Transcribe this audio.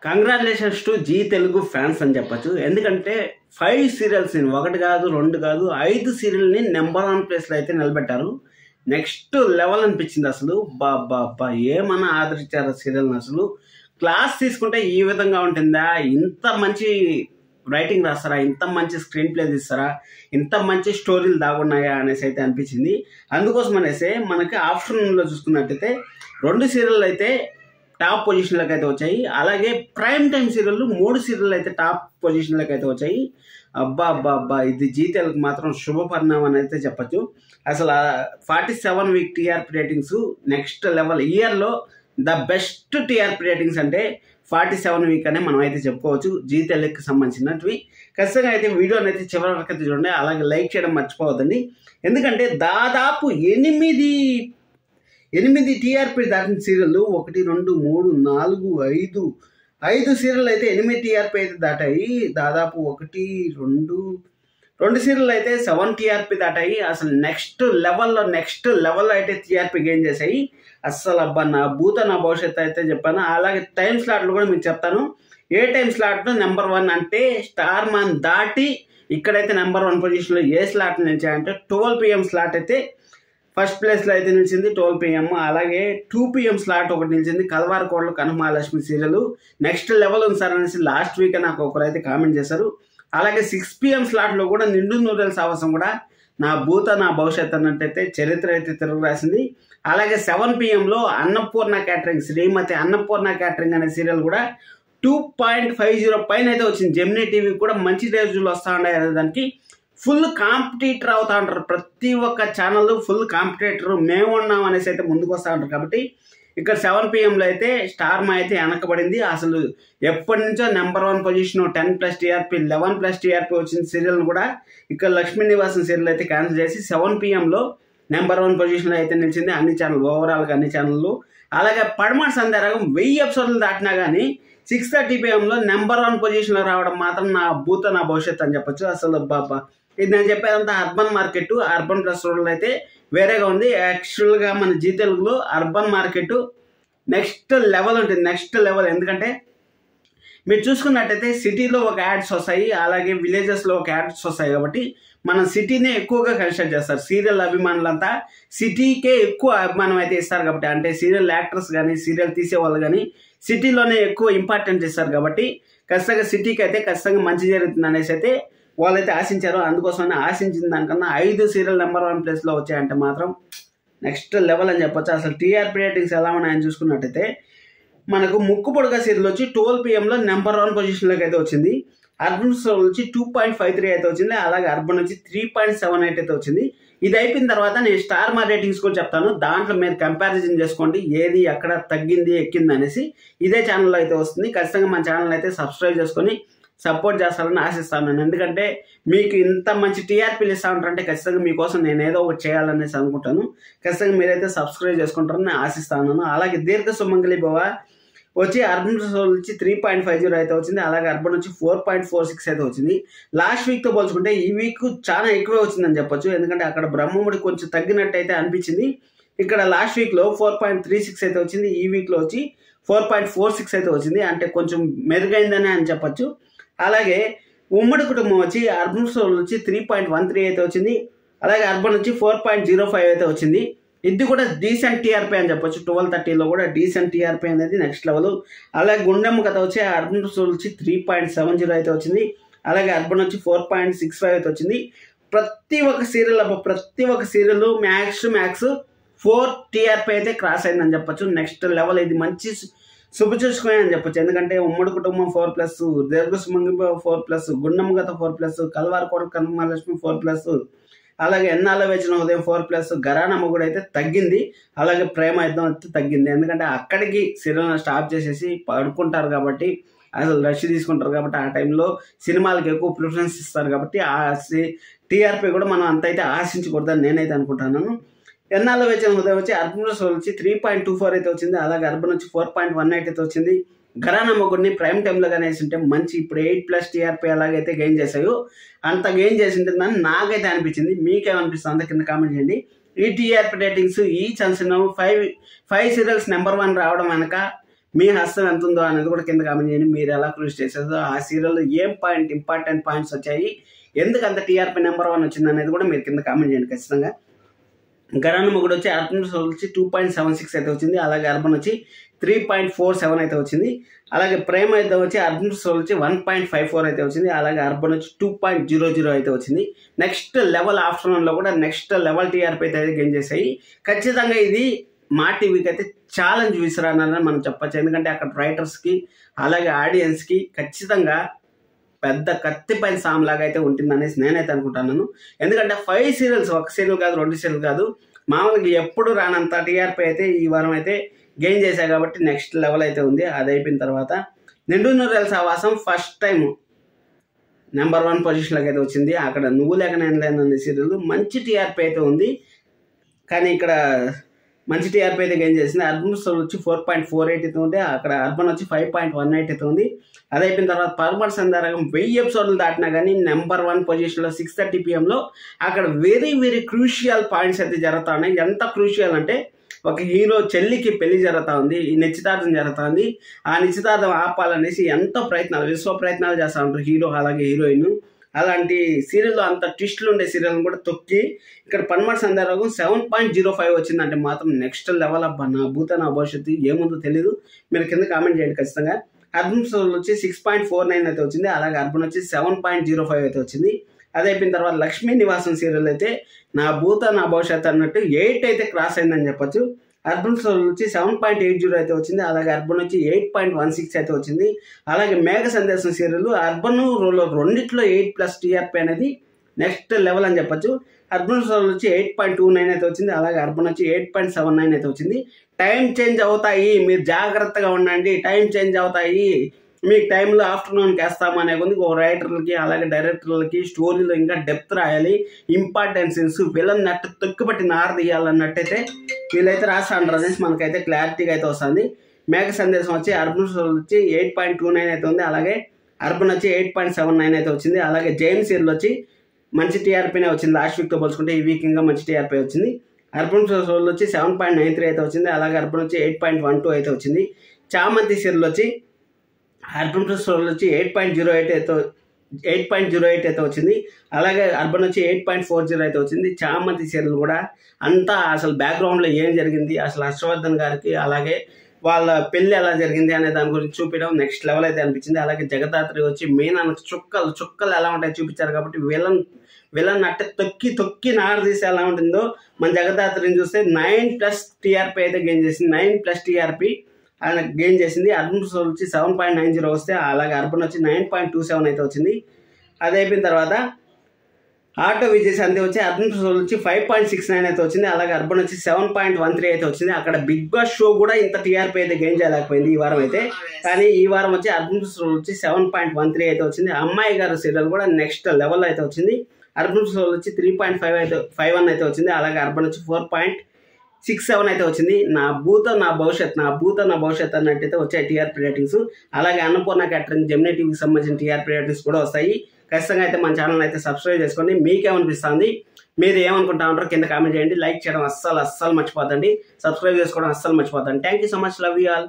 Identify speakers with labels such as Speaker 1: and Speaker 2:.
Speaker 1: Congratulations to Zee Telugu fans అని చెప్పచ్చు. ఎందుకంటే 5 సీరియల్స్ ఒకటి కాదు 2 కాదు 5 సీరియల్ని నెంబర్ 1 ప్లేస్లో అయితే నిలబెట్టారు. నెక్స్ట్ లెవెల్ అనిపించింది. అసలు బాబా ఏమన్నా ఆదరించారు సీరియల్ని. అసలు క్లాస్ తీసుకుంటే ఈ విధంగా ఉంటుందా, ఇంత మంచి రైటింగ్ రాస్తారా, ఇంత మంచి స్క్రీన్ ప్లే తీస్తారా, ఇంత మంచి స్టోరీలు దాగున్నాయా అనేసి అయితే అనిపించింది. అందుకోసం అనేసి మనకి ఆఫ్టర్నూన్లో చూసుకున్నట్టయితే 2 సీరియల్ అయితే టాప్ పొజిషన్లోకి అయితే వచ్చాయి. అలాగే ప్రైమ్ టైం సీరియల్ 3 సీరియల్ అయితే టాప్ పొజిషన్లోకి అయితే వచ్చాయి. అబ్బా ఇది జీ తెలుగు మాత్రం శుభ పరిణామం అని అయితే చెప్పచ్చు. అసలు 47 week TRP ratings next level. ఇయర్లో ద బెస్ట్ టీఆర్పీ రేటింగ్స్ అంటే 47 వీక్ అనే మనం అయితే చెప్పుకోవచ్చు జీ తెలుగుకి సంబంధించినవి. ఖచ్చితంగా అయితే వీడియోని అయితే చివరి వరకు అయితే చూడండి. అలాగే లైక్ చేయడం మర్చిపోవద్దండి. ఎందుకంటే దాదాపు 8 టీఆర్పీ దాటిన సీరియల్ 1, 2, 3, 4, 5 సీరియల్ అయితే 8 టీఆర్పీ అయితే దాటాయి. దాదాపు 1, 2 సీరియల్ అయితే 7 టీఆర్పీ దాటాయి. అసలు నెక్స్ట్ లెవెల్లో అయితే టీఆర్పీ గెయిన్ చేశాయి. అస్సలు అబ్బా నా భవిష్యత్తు అయితే చెప్పాను. అలాగే టైం స్లాట్లు కూడా మీకు చెప్తాను. ఏ టైం స్లాట్ నెంబర్ 1 అంటే స్టార్ మాన్ దాటి ఇక్కడైతే నెంబర్ 1 పొజిషన్లో ఏ స్లాట్ నిలిచాయంటే 12 PM స్లాట్ అయితే ఫస్ట్ ప్లేస్లో అయితే నిలిచింది 12 PM. అలాగే 2 PM స్లాట్ ఒకటి నిలిచింది. కల్వారకోడలు కనకమహాలక్ష్మి సీరియల్ నెక్స్ట్ లెవెల్ ఉంది సార్ అనేసి లాస్ట్ వీక్ నాకు ఒకరు అయితే కామెంట్ చేశారు. అలాగే 6 PM స్లాట్లో కూడా నిండు నూరేళ్ళ సాహసం కూడా నా భవిష్యత్తు అన్నట్టయితే చరిత్ర అయితే తిరుగు రాసింది. అలాగే 7 PMలో అన్నపూర్ణ క్యాటరింగ్, శ్రీమతి అన్నపూర్ణ క్యాటరింగ్ అనే సీరియల్ కూడా 2.50 పైన అయితే వచ్చింది. జెమినీ టీవీ కూడా మంచి రోజులు వస్తూ ఉన్నాయి. దానికి ఫుల్ కాంపిటీటర్ అవుతా ఉంటారు. ప్రతి ఒక్క ఛానల్ ఫుల్ కాంపిటీటర్ మేము ఉన్నాం అనేసి అయితే ముందుకు వస్తూ ఉంటారు. కాబట్టి ఇక్కడ 7 PMలో అయితే స్టార్ మా అయితే వెనకబడింది. అసలు ఎప్పటి నుంచో నెంబర్ 1 పొజిషన్ 10+ టీఆర్పీ 11+ టీఆర్పీ వచ్చిన సీరియల్ కూడా ఇక్కడ లక్ష్మీ నివాసం సీరియల్ అయితే క్యాన్సిల్ చేసి 7 PMలో నెంబర్ 1 పొజిషన్లో అయితే నిలిచింది అన్ని ఛానల్, ఓవరాల్గా అన్ని ఛానళ్ళు. అలాగే పడమటి సందేహం 1000 ఎపిసోడ్లు దాటినా కానీ 6:30 PMలో నెంబర్ 1 పొజిషన్లో రావడం మాత్రం నా భవిష్యత్తు అని చెప్పొచ్చు. అసలు బాబా ఇది నేను చెప్పేదంతా urban market, urban plus rural అయితే వేరేగా ఉంది. యాక్చువల్గా మన జీ తెలుగులో అర్బన్ మార్కెట్ నెక్స్ట్ లెవెల్ ఉంటుంది. నెక్స్ట్ లెవెల్ ఎందుకంటే మీరు చూసుకున్నట్టయితే సిటీలో ఒక యాడ్స్ వస్తాయి, అలాగే విలేజెస్లో ఒక యాడ్స్ వస్తాయి. కాబట్టి మనం సిటీనే ఎక్కువగా కన్సిడర్ చేస్తారు. సీరియల్ అభిమానులంతా సిటీకే ఎక్కువ అభిమానం అయితే ఇస్తారు. కాబట్టి అంటే సీరియల్ యాక్టర్స్ కానీ సీరియల్ తీసేవాళ్ళు కానీ సిటీలోనే ఎక్కువ ఇంపార్టెన్స్ ఇస్తారు. కాబట్టి ఖచ్చితంగా సిటీకి అయితే ఖచ్చితంగా మంచి జరుగుతుంది అనేసి అయితే వాళ్ళైతే ఆశించారు. అందుకోసమని ఆశించిన దానికన్నా 5 సీరియల్ నెంబర్ 1 ప్లేస్లో వచ్చాయంటే మాత్రం నెక్స్ట్ లెవెల్ అని చెప్పొచ్చు. అసలు టీఆర్పీ రేటింగ్స్ ఎలా ఉన్నాయని చూసుకున్నట్టయితే మనకు ముక్కు పొడగా సీరియల్ వచ్చి 12 PMలో నెంబర్ 1 పొజిషన్లోకి అయితే వచ్చింది. అర్బన్ సోల్ వచ్చి 2.53 అయితే వచ్చింది. అలాగే అర్బన్ వచ్చి 3.78 అయితే వచ్చింది. ఇది అయిపోయిన తర్వాత నేను స్టార్ మా రేటింగ్స్ కూడా చెప్తాను. దాంట్లో మీరు కంపారిజన్ చేసుకోండి ఏది ఎక్కడ తగ్గింది ఎక్కింది అనేసి. ఇదే ఛానల్లో అయితే వస్తుంది. ఖచ్చితంగా మన ఛానల్ అయితే సబ్స్క్రైబ్ చేసుకొని సపోర్ట్ చేస్తారని ఆశిస్తాను నేను. ఎందుకంటే మీకు ఇంత మంచి టీఆర్పీలు ఇస్తా ఉంటారంటే ఖచ్చితంగా మీకోసం నేను ఏదో ఒకటి చేయాలనేసి అనుకుంటాను. ఖచ్చితంగా మీరైతే సబ్స్క్రైబ్ చేసుకుంటారని ఆశిస్తాను. అలాగే దీర్ఘ సుమంగళి భవ వచ్చి అర్బన్ వచ్చి 3.50 అయితే వచ్చింది. అలాగే అర్బన్ వచ్చి 4.46 అయితే వచ్చింది. లాస్ట్ వీక్తో పోల్చుకుంటే ఈ వీక్ చాలా ఎక్కువే వచ్చిందని చెప్పొచ్చు. ఎందుకంటే అక్కడ బ్రహ్మముడి కొంచెం తగ్గినట్టు అయితే అనిపించింది. ఇక్కడ లాస్ట్ వీక్లో 4.36 అయితే వచ్చింది. ఈ వీక్లో వచ్చి 4.46 అయితే వచ్చింది. అంటే కొంచెం మెరుగైందని అని చెప్పొచ్చు. అలాగే ఉమ్మడి కుటుంబం వచ్చి అర్బన్ సోల్ వచ్చి 3.13 అయితే వచ్చింది. అలాగే అర్బన్ వచ్చి 4.05 అయితే వచ్చింది. ఇది కూడా డీసెంట్ టీఆర్పీ అని చెప్పొచ్చు. 12:30లో కూడా డీసెంట్ టీఆర్పీ అనేది నెక్స్ట్ లెవెల్. అలాగే గుండెమ్మ కథ వచ్చి అర్బన్ సోల్ వచ్చి 3.70 అయితే వచ్చింది. అలాగే అర్బన్ వచ్చి 4.65 అయితే వచ్చింది. ప్రతి ఒక్క సీరియల్ మ్యాక్స్ 4 టీఆర్పీ అయితే క్రాస్ అయిందని చెప్పొచ్చు. నెక్స్ట్ లెవెల్ ఇది మంచి చూసుకునే అని చెప్పొచ్చు. ఎందుకంటే ఉమ్మడి కుటుంబం 4+, దీర్ఘ సుమంగళి 4+, గుండమ్మ గత 4+, కల్వారకోడ కనకమహాలక్ష్మి 4+, అలాగే ఎన్నాళ్ళ వేచిన ఉదయం 4+, గరానమ్మ కూడా అయితే తగ్గింది. అలాగే ప్రేమ యుద్ధం అయితే తగ్గింది. ఎందుకంటే అక్కడికి సీరియల్ స్టాప్ చేసేసి పడుకుంటారు కాబట్టి, అసలు రష్ తీసుకుంటారు కాబట్టి ఆ టైంలో సినిమాలకు ఎక్కువ ప్రిఫరెన్స్ ఇస్తారు. కాబట్టి ఆ టీఆర్పీ కూడా మనం అంత అయితే ఆశించకూడదని నేనైతే అనుకుంటున్నాను. ఎన్నాళ్ళ వేచిన ఉదయం వచ్చి అర్బన్ సోల్ వచ్చి 3.24 అయితే వచ్చింది. అలాగే అర్బన్ వచ్చి 4.18 అయితే వచ్చింది. ఘరానా మొగుడిని ప్రైమ్ టైంలో కానీ వేసింటే మంచి ఇప్పుడు 8+ టీఆర్పీ ఎలాగైతే గెయిన్ చేశాయో అంత గెయిన్ చేసి ఉంటుందని నాకైతే అనిపించింది. మీకేమనిపిస్తుంది అంత కింద కామెంట్ చేయండి. ఈ టీఆర్పీ రేటింగ్స్ ఈ ఛాన్స్ 5 సీరియల్స్ నెంబర్ 1 రావడం వెనక మీ హస్తం ఎంత ఉందో అనేది కూడా కింద కామెంట్ చేయండి. మీరు ఎలా కృషి చేశారో ఆ సీరియల్లో ఏం ఇంపార్టెంట్ పాయింట్స్ వచ్చాయి, ఎందుకు అంత టీఆర్పీ నెంబర్ 1 వచ్చింది అనేది కూడా మీరు కింద కామెంట్ చేయండి ఖచ్చితంగా. గరాన మొగుడు వచ్చి అర్బన్ సోల్ వచ్చి 2.76 అయితే వచ్చింది. అలాగే అర్బన్ వచ్చి 3.47 అయితే వచ్చింది. అలాగే ప్రేమ అయితే వచ్చి అర్బన్ సోల్ వచ్చి 1.54 అయితే వచ్చింది. అలాగే అర్బన్ వచ్చి 2.00 అయితే వచ్చింది. నెక్స్ట్ లెవెల్ ఆఫ్టర్నూన్లో కూడా నెక్స్ట్ లెవెల్ టీఆర్పీ అయితే గెయిన్ చేశాయి. ఖచ్చితంగా ఇది మా టీవీకి అయితే ఛాలెంజ్ విసిరానని మనం చెప్పచ్చు. ఎందుకంటే అక్కడ రైటర్స్కి అలాగే ఆడియన్స్కి ఖచ్చితంగా పెద్ద కత్తిపైన సామ్ లాగా అయితే ఉంటుందనేసి నేనైతే అనుకుంటున్నాను. ఎందుకంటే 5 సీరియల్స్, ఒక సీరియల్ కాదు 2 సీరియల్ కాదు, మామూలుగా ఎప్పుడు రానంత టీఆర్పీ అయితే ఈ వారం అయితే గెయిన్ చేశాయి కాబట్టి నెక్స్ట్ లెవెల్ అయితే ఉంది. అది అయిపోయిన తర్వాత నిండు నూరేళ్ళ సావాసం ఫస్ట్ టైం నెంబర్ 1 పొజిషన్లోకి అయితే వచ్చింది. అక్కడ నువ్వు లేక నేను లేననే సీరియల్ మంచి టీఆర్పీ అయితే ఉంది, కానీ ఇక్కడ మంచి టీఆర్పీ అయితే గెయిన్ చేసింది. అర్బన్ సోల్ వచ్చి 4.48 అయితే ఉంది. అక్కడ అర్బన్ వచ్చి 5.18 అయితే ఉంది. అది అయిపోయిన తర్వాత పరమర్ సందారకం 1000 ఎపిసోడ్లు దాటినా కానీ నెంబర్ 1 పొజిషన్లో 6:30 PM అక్కడ వెరీ క్రూషియల్ పాయింట్స్ అయితే జరుగుతా ఉన్నాయి. ఎంత క్రూషియల్ అంటే ఒక హీరో చెల్లికి పెళ్లి జరుగుతూ ఉంది, ఈ నిశ్చితార్థం జరుగుతుంది. ఆ నిశ్చితార్థం ఆపాలనేసి ఎంతో విశ్వ ప్రయత్నాలు చేస్తూ ఉంటారు హీరో అలాగే హీరోయిన్. అలాంటి సీరియల్లో అంత ట్విస్టులు ఉండే సీరియల్ని కూడా తొక్కి ఇక్కడ పన్మర్ సందర్భం 7.05 వచ్చిందంటే మాత్రం నెక్స్ట్ లెవెల్ అబ్బా. నా భూత నా భవిష్యత్తు ఏముందో తెలీదు. మీరు కింద కామెంట్ చేయండి ఖచ్చితంగా. అర్బన్ సోల్ వచ్చి 6.49 అయితే వచ్చింది. అలాగే అర్బన్ వచ్చి 7.05 అయితే వచ్చింది. అది అయిపోయిన తర్వాత లక్ష్మీ నివాసం సీరియల్ అయితే నా భూత నా భవిష్యత్తు అన్నట్టు 8 అయితే క్రాస్ అయిందని చెప్పొచ్చు. అర్బన్ సోల్ వచ్చి 7.80 అయితే వచ్చింది. అలాగే అర్బన్ వచ్చి 8.16 అయితే వచ్చింది. అలాగే మేఘ సందేశం సీరియల్ అర్బన్ రోలో రెండిట్లో 8+ టీఆర్పీ అనేది నెక్స్ట్ లెవెల్ అని చెప్పొచ్చు. అర్బన్ సోల్ వచ్చి 8.29 అయితే వచ్చింది. అలాగే అర్బన్ వచ్చి 8.79 అయితే వచ్చింది. టైం చేంజ్ అవుతాయి, మీరు జాగ్రత్తగా ఉండండి, టైం చేంజ్ అవుతాయి, మీకు టైంలో ఆఫ్టర్నూన్కి వేస్తామనే కొంది ఒక రైటర్లకి అలాగే డైరెక్టర్లకి స్టోరీలో ఇంకా డెప్త్ రాయాలి, ఇంపార్టెన్సెన్స్ విలన్ నట్టు తొక్కుపట్టి నారదీయాలన్నట్టయితే వీళ్ళైతే రాస్తా అంటారు అనేసి మనకైతే క్లారిటీగా అయితే వస్తుంది. మేఘ సందేశం వచ్చి అర్బన్ సోల్ వచ్చి 8.29 అయితే ఉంది. అలాగే అర్బన్ వచ్చి 8.79 అయితే వచ్చింది. అలాగే జైన్ సీరియల్ వచ్చి మంచి టీఆర్పీనే వచ్చింది. లాస్ట్ వీక్తో పోల్చుకుంటే ఈ వీక్ ఇంకా మంచి టీఆర్పీ వచ్చింది. అర్బన్ సోల్ వచ్చి 7.93 అయితే వచ్చింది. అలాగే అర్బన్ వచ్చి 8.12 అయితే వచ్చింది. చామంతి సీరియల్ వచ్చి అర్బన్ సోల్ వచ్చి 8.08 అయితే వచ్చింది. అలాగే అర్బన్ వచ్చి 8.40 అయితే వచ్చింది. చామంతి సీరియల్ కూడా అంతా అసలు బ్యాక్గ్రౌండ్లో ఏం జరిగింది, అసలు హర్షవర్ధన్ గారికి అలాగే వాళ్ళ పెళ్లి ఎలా జరిగింది అనే దాని గురించి చూపించడం నెక్స్ట్ లెవెల్ అయితే అనిపించింది. అలాగే జగదాత్రి వచ్చి మెయిన్ అన్నకు చుక్కలు ఎలా ఉంటాయో చూపించారు కాబట్టి విలన్ అట్టే తొక్కి నారదీసి ఎలా ఉంటుందో మన జగదాత్రిని చూస్తే 9+ టీఆర్పీ అయితే గెయిన్ చేసింది. 9+ టీఆర్పీ ఆయన గెయిన్ చేసింది. అర్బన్ సోల్ వచ్చి 7.90 వస్తే అలాగే అర్బన్ వచ్చి 9.27 అయితే వచ్చింది. అది అయిపోయిన తర్వాత ఆటో విజయ్ సంధి వచ్చి అర్బన్ సోల్ వచ్చి 5.69 అయితే వచ్చింది. అలాగే అర్బన్ వచ్చి 7.13 అయితే వచ్చింది. అక్కడ బిగ్ బాస్ షో కూడా ఇంత టీఆర్పీ అయితే గెయిన్ చేయలేకపోయింది ఈ వారం అయితే. కానీ ఈ వారం వచ్చి అర్బన్ సోల్ వచ్చి 7.13 అయితే వచ్చింది. అమ్మాయి గారు సీరియల్ కూడా నెక్స్ట్ లెవెల్ అయితే వచ్చింది. అర్బన్ సోల్ వచ్చి 3.51 అయితే వచ్చింది. అలాగే అర్బన్ వచ్చి 4.67 అయితే వచ్చింది. నా భూత నా భవిష్యత్ అన్నట్టయితే వచ్చాయి టీఆర్పీ రేటింగ్స్. అలాగే అన్నపూర్ణ క్యాటరింగ్ జెమినీ టీవీకి సంబంధించిన టీఆర్పీ రేటింగ్స్ కూడా వస్తాయి. ఖచ్చితంగా అయితే మన ఛానల్ అయితే సబ్స్క్రైబ్ చేసుకోండి. మీకేమనిపిస్తుంది, మీరు ఏమనుకుంటా ఉంటారో కింద కామెంట్ చేయండి. లైక్ చేయడం అస్సలు మర్చిపోద్దండి, సబ్స్క్రైబ్ చేసుకోవడం అస్సలు మర్చిపోద్దండి. Thank you so much, love you all.